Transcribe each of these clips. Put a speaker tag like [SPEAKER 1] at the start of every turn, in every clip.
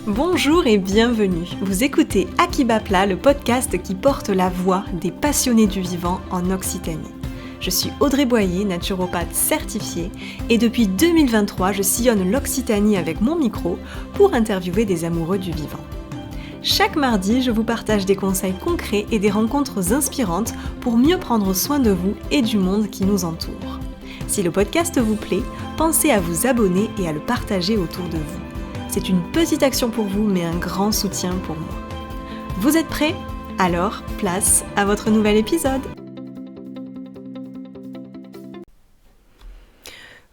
[SPEAKER 1] Bonjour et bienvenue. Vous écoutez Akibapla, le podcast qui porte la voix des passionnés du vivant en Occitanie. Je suis Audrey Boyer, naturopathe certifiée, et depuis 2023, je sillonne l'Occitanie avec mon micro pour interviewer des amoureux du vivant. Chaque mardi, je vous partage des conseils concrets et des rencontres inspirantes pour mieux prendre soin de vous et du monde qui nous entoure. Si le podcast vous plaît, pensez à vous abonner et à le partager autour de vous. C'est une petite action pour vous, mais un grand soutien pour moi. Vous êtes prêts ? Alors, place à votre nouvel épisode.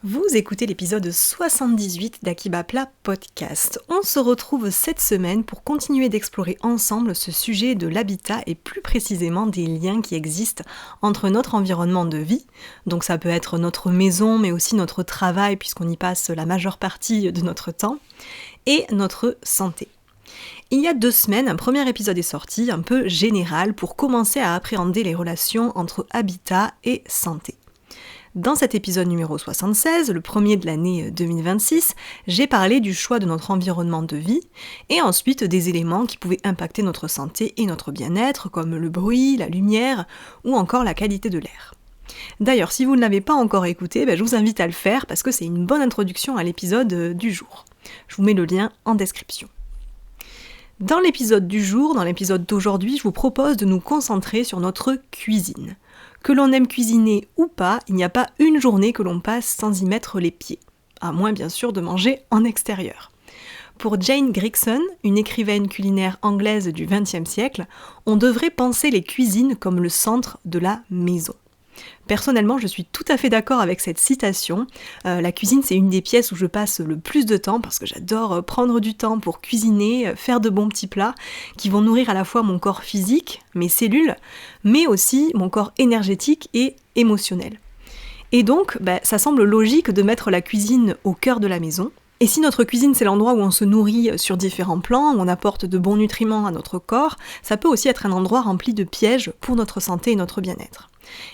[SPEAKER 1] Vous écoutez l'épisode 78 d'Akibapla Podcast. On se retrouve cette semaine pour continuer d'explorer ensemble ce sujet de l'habitat et plus précisément des liens qui existent entre notre environnement de vie, donc ça peut être notre maison mais aussi notre travail puisqu'on y passe la majeure partie de notre temps, et notre santé. Il y a 2 semaines, un premier épisode est sorti, un peu général, pour commencer à appréhender les relations entre habitat et santé. Dans cet épisode numéro 76, le premier de l'année 2026, j'ai parlé du choix de notre environnement de vie et ensuite des éléments qui pouvaient impacter notre santé et notre bien-être, comme le bruit, la lumière ou encore la qualité de l'air. D'ailleurs, si vous ne l'avez pas encore écouté, je vous invite à le faire parce que c'est une bonne introduction à l'épisode du jour. Je vous mets le lien en description. Dans l'épisode du jour, dans l'épisode d'aujourd'hui, je vous propose de nous concentrer sur notre cuisine. Que l'on aime cuisiner ou pas, il n'y a pas une journée que l'on passe sans y mettre les pieds. À moins bien sûr de manger en extérieur. Pour Jane Grigson, une écrivaine culinaire anglaise du XXe siècle, on devrait penser les cuisines comme le centre de la maison. Personnellement, je suis tout à fait d'accord avec cette citation. La cuisine, c'est une des pièces où je passe le plus de temps parce que j'adore prendre du temps pour cuisiner, faire de bons petits plats qui vont nourrir à la fois mon corps physique, mes cellules, mais aussi mon corps énergétique et émotionnel. Et donc, ça semble logique de mettre la cuisine au cœur de la maison. Et si notre cuisine, c'est l'endroit où on se nourrit sur différents plans, où on apporte de bons nutriments à notre corps, ça peut aussi être un endroit rempli de pièges pour notre santé et notre bien-être.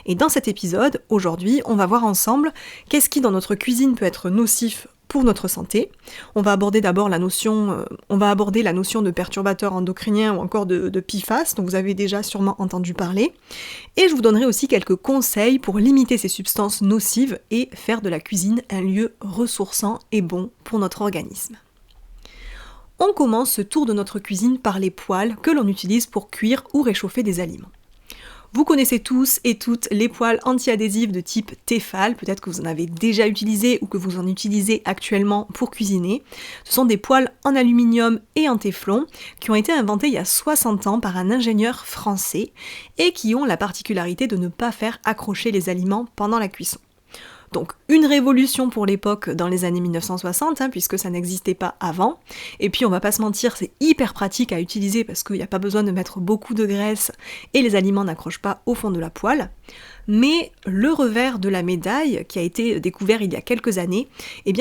[SPEAKER 1] Et dans cet épisode, aujourd'hui, on va voir ensemble qu'est-ce qui dans notre cuisine peut être nocif pour notre santé. On va aborder d'abord la notion de perturbateurs endocriniens ou encore de PFAS, dont vous avez déjà sûrement entendu parler. Et je vous donnerai aussi quelques conseils pour limiter ces substances nocives et faire de la cuisine un lieu ressourçant et bon pour notre organisme. On commence ce tour de notre cuisine par les poêles que l'on utilise pour cuire ou réchauffer des aliments. Vous connaissez tous et toutes les poêles anti-adhésives de type Tefal, peut-être que vous en avez déjà utilisé ou que vous en utilisez actuellement pour cuisiner. Ce sont des poêles en aluminium et en téflon qui ont été inventés il y a 60 ans par un ingénieur français et qui ont la particularité de ne pas faire accrocher les aliments pendant la cuisson. Donc une révolution pour l'époque dans les années 1960, puisque ça n'existait pas avant. Et puis on va pas se mentir, c'est hyper pratique à utiliser parce qu'il n'y a pas besoin de mettre beaucoup de graisse et les aliments n'accrochent pas au fond de la poêle. Mais le revers de la médaille, qui a été découvert il y a quelques années,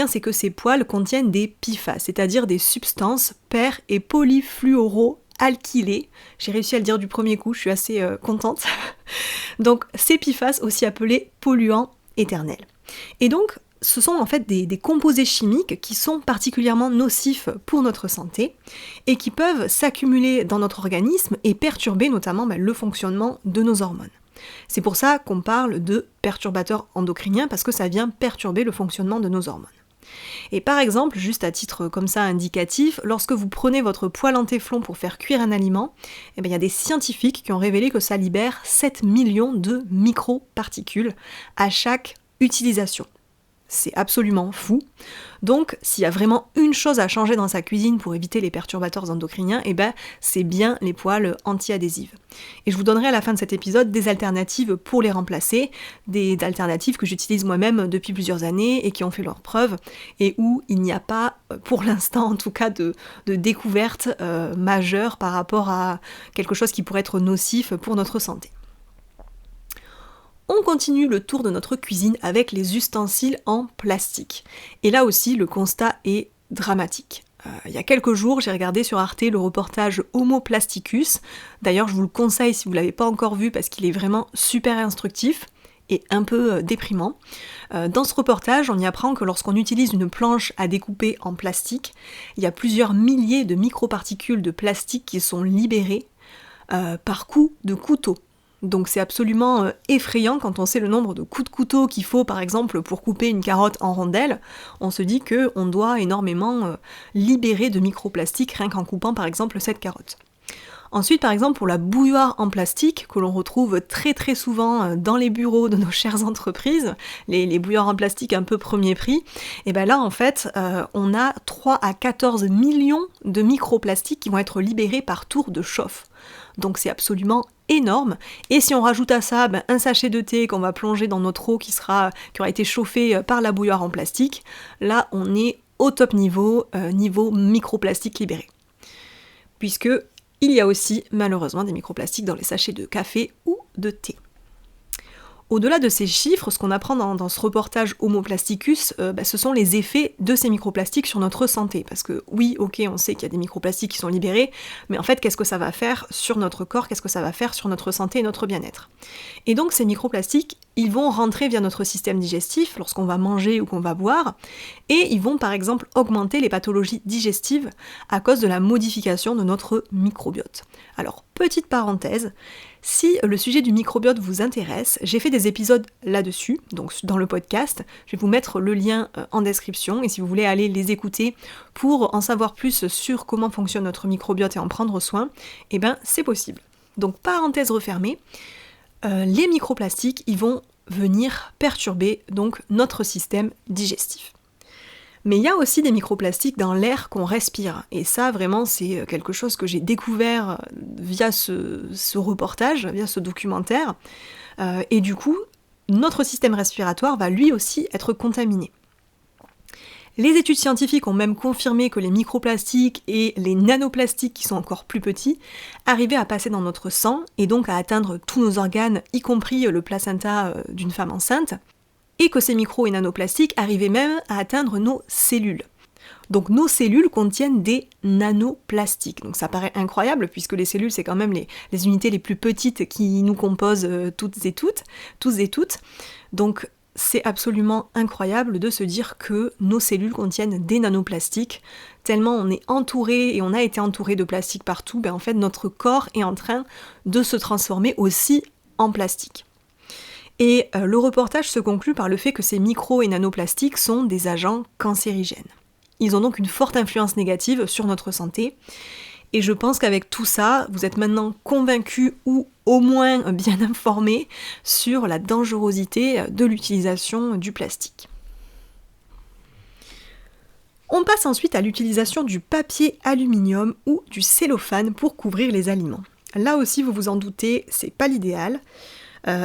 [SPEAKER 1] c'est que ces poêles contiennent des PFAS, c'est-à-dire des substances per- et polyfluoroalkylées. J'ai réussi à le dire du premier coup, je suis assez contente. Donc ces PFAS, aussi appelés polluants éternels. Et donc, ce sont en fait des composés chimiques qui sont particulièrement nocifs pour notre santé et qui peuvent s'accumuler dans notre organisme et perturber notamment le fonctionnement de nos hormones. C'est pour ça qu'on parle de perturbateurs endocriniens parce que ça vient perturber le fonctionnement de nos hormones. Et par exemple, juste à titre comme ça indicatif, lorsque vous prenez votre poêle en téflon pour faire cuire un aliment, il y a des scientifiques qui ont révélé que ça libère 7 millions de microparticules à chaque utilisation. C'est absolument fou. Donc, s'il y a vraiment une chose à changer dans sa cuisine pour éviter les perturbateurs endocriniens, c'est bien les poêles anti-adhésives. Et je vous donnerai à la fin de cet épisode des alternatives pour les remplacer, des alternatives que j'utilise moi-même depuis plusieurs années et qui ont fait leurs preuves, et où il n'y a pas, pour l'instant en tout cas, de découverte majeure par rapport à quelque chose qui pourrait être nocif pour notre santé. On continue le tour de notre cuisine avec les ustensiles en plastique. Et là aussi, le constat est dramatique. Il y a quelques jours, j'ai regardé sur Arte le reportage Homo Plasticus. D'ailleurs, je vous le conseille si vous ne l'avez pas encore vu parce qu'il est vraiment super instructif. et un peu déprimant. Dans ce reportage, on y apprend que lorsqu'on utilise une planche à découper en plastique, il y a plusieurs milliers de microparticules de plastique qui sont libérées par coup de couteau. Donc c'est absolument effrayant quand on sait le nombre de coups de couteau qu'il faut par exemple pour couper une carotte en rondelles. On se dit qu'on doit énormément libérer de microplastiques rien qu'en coupant par exemple cette carotte. Ensuite, par exemple, pour la bouilloire en plastique, que l'on retrouve très très souvent dans les bureaux de nos chères entreprises, les bouilloires en plastique un peu premier prix, et bien là, en fait, on a 3 à 14 millions de microplastiques qui vont être libérés par tour de chauffe. Donc c'est absolument énorme. Et si on rajoute à ça un sachet de thé qu'on va plonger dans notre eau qui aura été chauffée par la bouilloire en plastique, là, on est au top niveau microplastique libéré. Puisque il y a aussi, malheureusement, des microplastiques dans les sachets de café ou de thé. Au-delà de ces chiffres, ce qu'on apprend dans ce reportage Homo Plasticus, ce sont les effets de ces microplastiques sur notre santé. Parce que oui, ok, on sait qu'il y a des microplastiques qui sont libérés, mais en fait, qu'est-ce que ça va faire sur notre corps, qu'est-ce que ça va faire sur notre santé et notre bien-être? Et donc, ces microplastiques, ils vont rentrer via notre système digestif lorsqu'on va manger ou qu'on va boire, et ils vont par exemple augmenter les pathologies digestives à cause de la modification de notre microbiote. Alors, petite parenthèse, si le sujet du microbiote vous intéresse, j'ai fait des épisodes là-dessus, donc dans le podcast. Je vais vous mettre le lien en description, et si vous voulez aller les écouter pour en savoir plus sur comment fonctionne notre microbiote et en prendre soin, eh ben c'est possible. Donc parenthèse refermée, les microplastiques, ils vont venir perturber donc notre système digestif. Mais il y a aussi des microplastiques dans l'air qu'on respire. Et ça, vraiment, c'est quelque chose que j'ai découvert via ce reportage, via ce documentaire. Et du coup, notre système respiratoire va lui aussi être contaminé. Les études scientifiques ont même confirmé que les microplastiques et les nanoplastiques, qui sont encore plus petits, arrivaient à passer dans notre sang et donc à atteindre tous nos organes, y compris le placenta d'une femme enceinte. Et que ces micro et nanoplastiques arrivaient même à atteindre nos cellules. Donc nos cellules contiennent des nanoplastiques. Donc ça paraît incroyable puisque les cellules c'est quand même les unités les plus petites qui nous composent tous et toutes. Donc c'est absolument incroyable de se dire que nos cellules contiennent des nanoplastiques, tellement on est entouré et on a été entouré de plastique partout, en fait notre corps est en train de se transformer aussi en plastique. Et le reportage se conclut par le fait que ces micro- et nanoplastiques sont des agents cancérigènes. Ils ont donc une forte influence négative sur notre santé. Et je pense qu'avec tout ça, vous êtes maintenant convaincus ou au moins bien informés sur la dangerosité de l'utilisation du plastique. On passe ensuite à l'utilisation du papier aluminium ou du cellophane pour couvrir les aliments. Là aussi, vous vous en doutez, c'est pas l'idéal.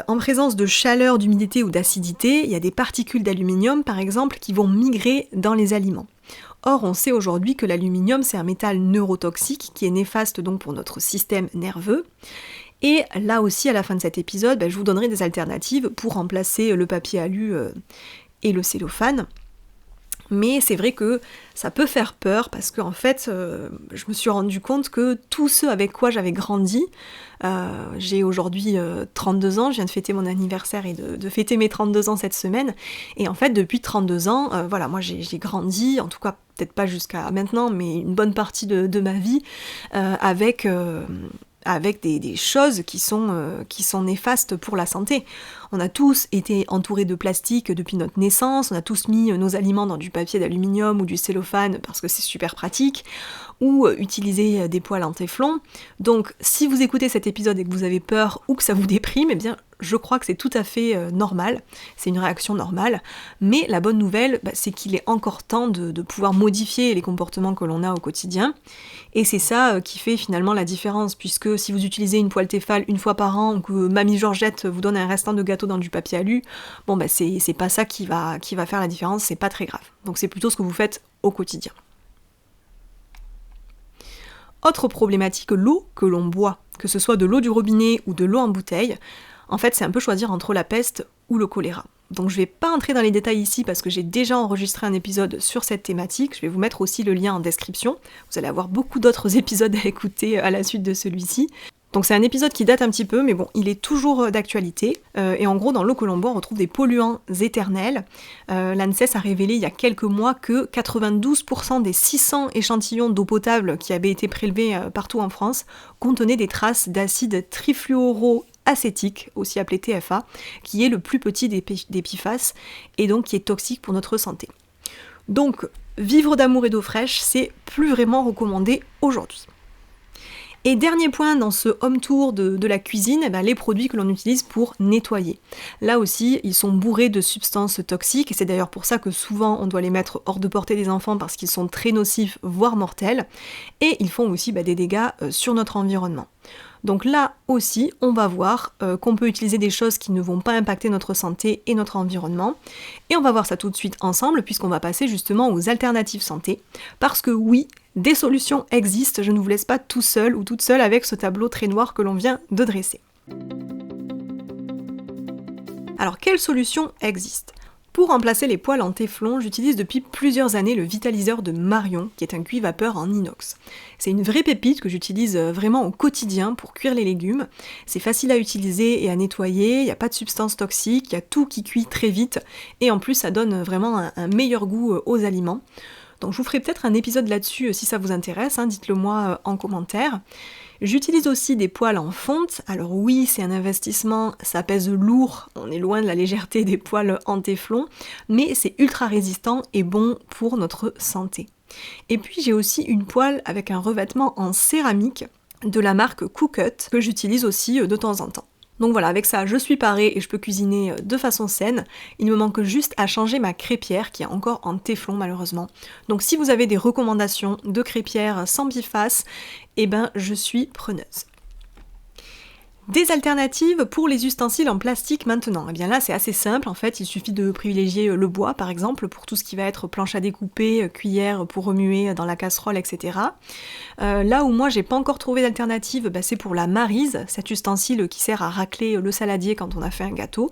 [SPEAKER 1] En présence de chaleur, d'humidité ou d'acidité, il y a des particules d'aluminium par exemple qui vont migrer dans les aliments. Or, on sait aujourd'hui que l'aluminium c'est un métal neurotoxique qui est néfaste donc pour notre système nerveux. Et là aussi, à la fin de cet épisode, je vous donnerai des alternatives pour remplacer le papier alu et le cellophane. Mais c'est vrai que ça peut faire peur parce que en fait, je me suis rendu compte que tous ceux avec quoi j'avais grandi, j'ai aujourd'hui 32 ans, je viens de fêter mon anniversaire et de fêter mes 32 ans cette semaine, et en fait depuis 32 ans, moi j'ai grandi, en tout cas peut-être pas jusqu'à maintenant, mais une bonne partie de ma vie, avec des choses qui sont néfastes pour la santé. On a tous été entourés de plastique depuis notre naissance, on a tous mis nos aliments dans du papier d'aluminium ou du cellophane parce que c'est super pratique, ou utiliser des poêles en téflon. Donc si vous écoutez cet épisode et que vous avez peur ou que ça vous déprime, eh bien je crois que c'est tout à fait normal, c'est une réaction normale, mais la bonne nouvelle, c'est qu'il est encore temps de pouvoir modifier les comportements que l'on a au quotidien, et c'est ça qui fait finalement la différence, puisque si vous utilisez une poêle Tefal une fois par an, ou que Mamie Georgette vous donne un restant de gâteau dans du papier alu, c'est pas ça qui va faire la différence, c'est pas très grave. Donc c'est plutôt ce que vous faites au quotidien. Autre problématique, l'eau que l'on boit, que ce soit de l'eau du robinet ou de l'eau en bouteille, en fait c'est un peu choisir entre la peste ou le choléra. Donc je vais pas entrer dans les détails ici parce que j'ai déjà enregistré un épisode sur cette thématique, je vais vous mettre aussi le lien en description, vous allez avoir beaucoup d'autres épisodes à écouter à la suite de celui-ci. Donc c'est un épisode qui date un petit peu, mais bon, il est toujours d'actualité. Et en gros, dans l'eau Colombo, on retrouve des polluants éternels. L'ANSES a révélé il y a quelques mois que 92% des 600 échantillons d'eau potable qui avaient été prélevés partout en France contenaient des traces d'acide trifluoroacétique, aussi appelé TFA, qui est le plus petit des PFAS et donc qui est toxique pour notre santé. Donc, vivre d'amour et d'eau fraîche, c'est plus vraiment recommandé aujourd'hui. Et dernier point dans ce home tour de la cuisine, les produits que l'on utilise pour nettoyer. Là aussi, ils sont bourrés de substances toxiques, et c'est d'ailleurs pour ça que souvent on doit les mettre hors de portée des enfants parce qu'ils sont très nocifs, voire mortels, et ils font aussi des dégâts sur notre environnement. Donc là aussi, on va voir qu'on peut utiliser des choses qui ne vont pas impacter notre santé et notre environnement. Et on va voir ça tout de suite ensemble, puisqu'on va passer justement aux alternatives santé. Parce que oui, des solutions existent, je ne vous laisse pas tout seul ou toute seule avec ce tableau très noir que l'on vient de dresser. Alors, quelles solutions existent ? Pour remplacer les poêles en téflon, j'utilise depuis plusieurs années le vitaliseur de Marion, qui est un cuit-vapeur en inox. C'est une vraie pépite que j'utilise vraiment au quotidien pour cuire les légumes. C'est facile à utiliser et à nettoyer, il n'y a pas de substances toxiques, il y a tout qui cuit très vite, et en plus ça donne vraiment un meilleur goût aux aliments. Donc je vous ferai peut-être un épisode là-dessus si ça vous intéresse, dites-le moi en commentaire. J'utilise aussi des poêles en fonte. Alors oui, c'est un investissement, ça pèse lourd, on est loin de la légèreté des poêles en téflon, mais c'est ultra résistant et bon pour notre santé. Et puis j'ai aussi une poêle avec un revêtement en céramique de la marque Cookut que j'utilise aussi de temps en temps. Donc voilà, avec ça, je suis parée et je peux cuisiner de façon saine. Il me manque juste à changer ma crêpière qui est encore en téflon malheureusement. Donc si vous avez des recommandations de crêpière sans PFAS, je suis preneuse. Des alternatives pour les ustensiles en plastique maintenant. Et bien là c'est assez simple en fait, il suffit de privilégier le bois par exemple pour tout ce qui va être planche à découper, cuillère pour remuer dans la casserole, etc. Là où moi j'ai pas encore trouvé d'alternative, c'est pour la maryse, cet ustensile qui sert à racler le saladier quand on a fait un gâteau.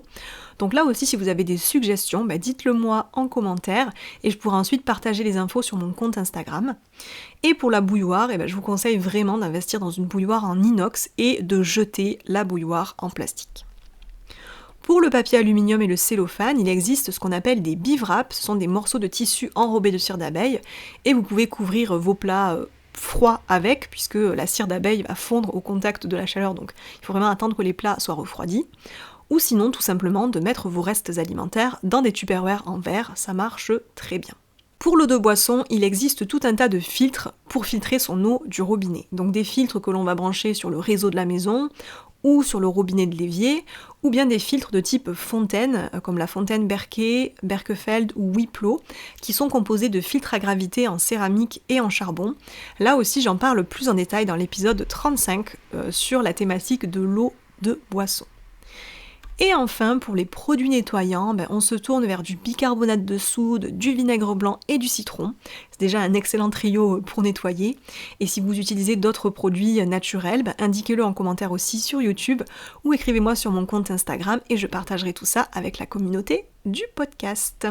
[SPEAKER 1] Donc là aussi si vous avez des suggestions, dites-le moi en commentaire et je pourrai ensuite partager les infos sur mon compte Instagram. Et pour la bouilloire, je vous conseille vraiment d'investir dans une bouilloire en inox et de jeter la bouilloire en plastique. Pour le papier aluminium et le cellophane, il existe ce qu'on appelle des bivraps, ce sont des morceaux de tissu enrobés de cire d'abeille et vous pouvez couvrir vos plats froids avec, puisque la cire d'abeille va fondre au contact de la chaleur, donc il faut vraiment attendre que les plats soient refroidis. Ou sinon tout simplement de mettre vos restes alimentaires dans des tupperwares en verre, ça marche très bien. Pour l'eau de boisson, il existe tout un tas de filtres pour filtrer son eau du robinet. Donc des filtres que l'on va brancher sur le réseau de la maison ou sur le robinet de l'évier, ou bien des filtres de type fontaine, comme la fontaine Berkey, Berkefeld ou Wiplo, qui sont composés de filtres à gravité en céramique et en charbon. Là aussi j'en parle plus en détail dans l'épisode 35 sur la thématique de l'eau de boisson. Et enfin, pour les produits nettoyants, on se tourne vers du bicarbonate de soude, du vinaigre blanc et du citron. C'est déjà un excellent trio pour nettoyer. Et si vous utilisez d'autres produits naturels, indiquez-le en commentaire aussi sur YouTube ou écrivez-moi sur mon compte Instagram et je partagerai tout ça avec la communauté du podcast.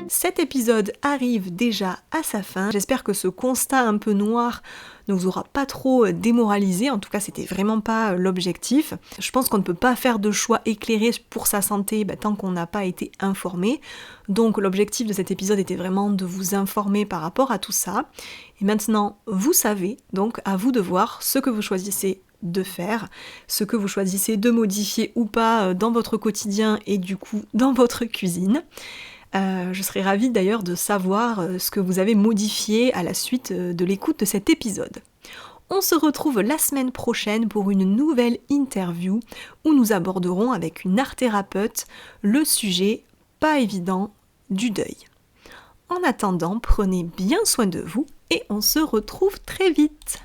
[SPEAKER 1] Cet épisode arrive déjà à sa fin. J'espère que ce constat un peu noir ne vous aura pas trop démoralisé. En tout cas, c'était vraiment pas l'objectif. Je pense qu'on ne peut pas faire de choix éclairés pour sa santé tant qu'on n'a pas été informé. Donc l'objectif de cet épisode était vraiment de vous informer par rapport à tout ça. Et maintenant, vous savez, donc à vous de voir ce que vous choisissez de faire, ce que vous choisissez de modifier ou pas dans votre quotidien et du coup dans votre cuisine. Je serais ravie d'ailleurs de savoir ce que vous avez modifié à la suite de l'écoute de cet épisode. On se retrouve la semaine prochaine pour une nouvelle interview où nous aborderons avec une art-thérapeute le sujet pas évident du deuil. En attendant, prenez bien soin de vous et on se retrouve très vite.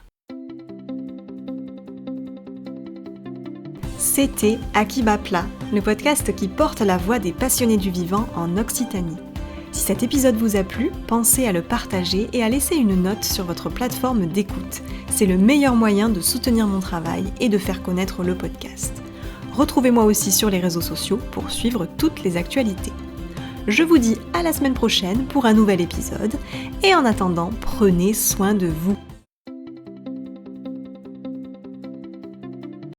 [SPEAKER 1] C'était À qui bat plat, le podcast qui porte la voix des passionnés du vivant en Occitanie. Si cet épisode vous a plu, pensez à le partager et à laisser une note sur votre plateforme d'écoute. C'est le meilleur moyen de soutenir mon travail et de faire connaître le podcast. Retrouvez-moi aussi sur les réseaux sociaux pour suivre toutes les actualités. Je vous dis à la semaine prochaine pour un nouvel épisode et en attendant, prenez soin de vous.